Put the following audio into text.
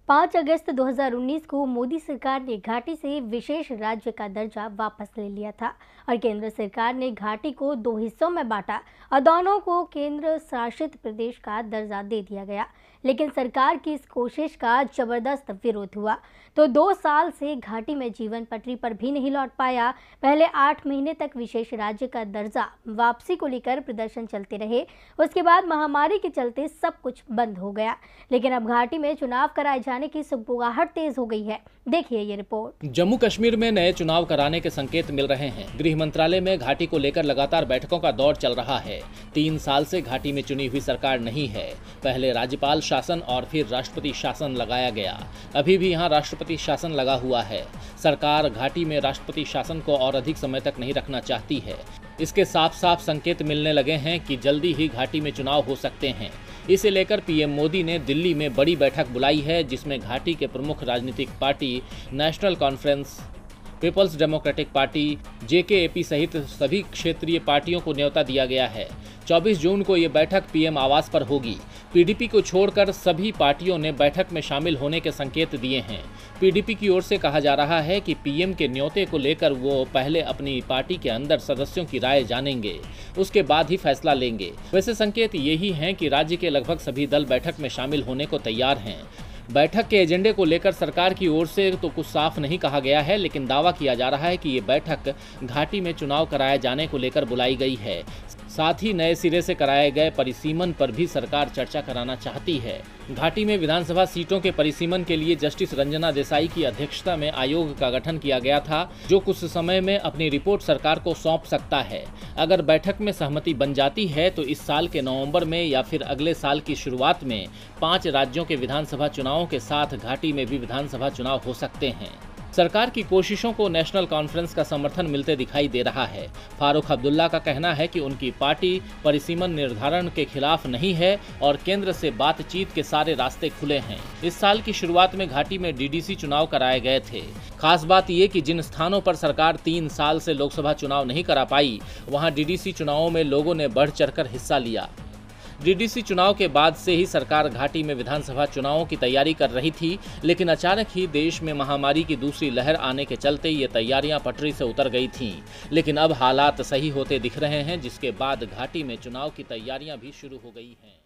5 अगस्त 2019 को मोदी सरकार ने घाटी से विशेष राज्य का दर्जा वापस ले लिया था और केंद्र सरकार ने घाटी को 2 हिस्सों में बांटा और दोनों को केंद्र शासित प्रदेश का दर्जा दे दिया गया। लेकिन सरकार की इस कोशिश का जबरदस्त विरोध हुआ तो 2 साल से घाटी में जीवन पटरी पर भी नहीं लौट पाया। पहले 8 महीने तक विशेष राज्य का दर्जा वापसी को लेकर प्रदर्शन चलते रहे। उसके बाद महामारी के चलते सब कुछ बंद हो गया, लेकिन अब घाटी में चुनाव कराए जाने की सुगबुगाहट तेज हो गई है। देखिए ये रिपोर्ट। जम्मू कश्मीर में नए चुनाव कराने के संकेत मिल रहे हैं। गृह मंत्रालय में घाटी को लेकर लगातार बैठकों का दौर चल रहा है। 3 साल से घाटी में चुनी हुई सरकार नहीं है। पहले राज्यपाल शासन और फिर राष्ट्रपति शासन लगाया गया। अभी भी यहाँ राष्ट्रपति शासन लगा हुआ है। सरकार घाटी में राष्ट्रपति शासन को और अधिक समय तक नहीं रखना चाहती है। इसके साफ साफ संकेत मिलने लगे हैं कि जल्दी ही घाटी में चुनाव हो सकते हैं। इसे लेकर पीएम मोदी ने दिल्ली में बड़ी बैठक बुलाई है, जिसमें घाटी के प्रमुख राजनीतिक पार्टी नेशनल कॉन्फ्रेंस, पीपल्स डेमोक्रेटिक पार्टी, जेकेएपी सहित सभी क्षेत्रीय पार्टियों को न्योता दिया गया है। 24 जून को ये बैठक पीएम आवास पर होगी। पीडीपी को छोड़कर सभी पार्टियों ने बैठक में शामिल होने के संकेत दिए हैं। पीडीपी की ओर से कहा जा रहा है कि पीएम के न्योते को लेकर वो पहले अपनी पार्टी के अंदर सदस्यों की राय जानेंगे, उसके बाद ही फैसला लेंगे। वैसे संकेत यही हैं कि राज्य के लगभग सभी दल बैठक में शामिल होने को तैयार हैं। बैठक के एजेंडे को लेकर सरकार की ओर से तो कुछ साफ नहीं कहा गया है, लेकिन दावा किया जा रहा है कि ये बैठक घाटी में चुनाव कराए जाने को लेकर बुलाई गई है। साथ ही नए सिरे से कराए गए परिसीमन पर भी सरकार चर्चा कराना चाहती है। घाटी में विधानसभा सीटों के परिसीमन के लिए जस्टिस रंजना देसाई की अध्यक्षता में आयोग का गठन किया गया था, जो कुछ समय में अपनी रिपोर्ट सरकार को सौंप सकता है। अगर बैठक में सहमति बन जाती है तो इस साल के नवंबर में या फिर अगले साल की शुरुआत में 5 राज्यों के विधानसभा चुनावों के साथ घाटी में भी विधानसभा चुनाव हो सकते हैं। सरकार की कोशिशों को नेशनल कॉन्फ्रेंस का समर्थन मिलते दिखाई दे रहा है। फारूक अब्दुल्ला का कहना है कि उनकी पार्टी परिसीमन निर्धारण के खिलाफ नहीं है और केंद्र से बातचीत के सारे रास्ते खुले हैं। इस साल की शुरुआत में घाटी में डीडीसी चुनाव कराए गए थे। खास बात ये कि जिन स्थानों पर सरकार 3 साल से लोकसभा चुनाव नहीं करा पाई, वहां डीडीसी चुनावों में लोगों ने बढ़ चढ़कर हिस्सा लिया। डीडीसी चुनाव के बाद से ही सरकार घाटी में विधानसभा चुनावों की तैयारी कर रही थी, लेकिन अचानक ही देश में महामारी की दूसरी लहर आने के चलते ये तैयारियां पटरी से उतर गई थीं। लेकिन अब हालात सही होते दिख रहे हैं, जिसके बाद घाटी में चुनाव की तैयारियां भी शुरू हो गई हैं।